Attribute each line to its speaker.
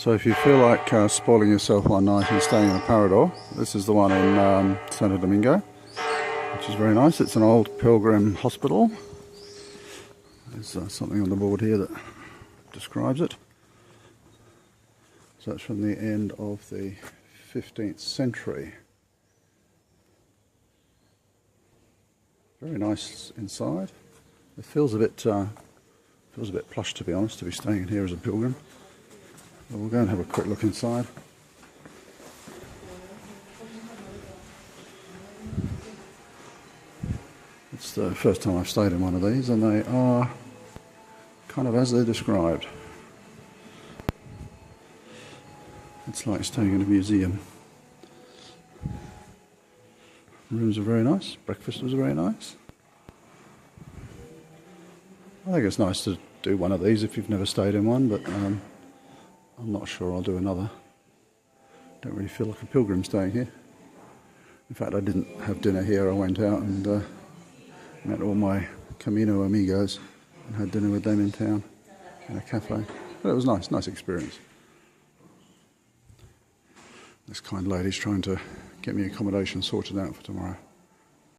Speaker 1: So if you feel like spoiling yourself one night and staying in a Parador, this is the one in Santo Domingo, which is very nice. It's an old pilgrim hospital. There's something on the board here that describes it. So that's from the end of the 15th century. Very nice inside. It feels a bit plush, to be honest, to be staying in here as a pilgrim. But we'll go and have a quick look inside. It's the first time I've stayed in one of these, and they are kind of as they're described. It's like staying in a museum. Rooms are very nice. Breakfast was very nice. I think it's nice to do one of these if you've never stayed in one, but I'm not sure I'll do another. Don't really feel like a pilgrim staying here. In fact, I didn't have dinner here. I went out and met all my Camino amigos and had dinner with them in town in a cafe. But it was nice experience. This kind lady's trying to get me accommodation sorted out for tomorrow.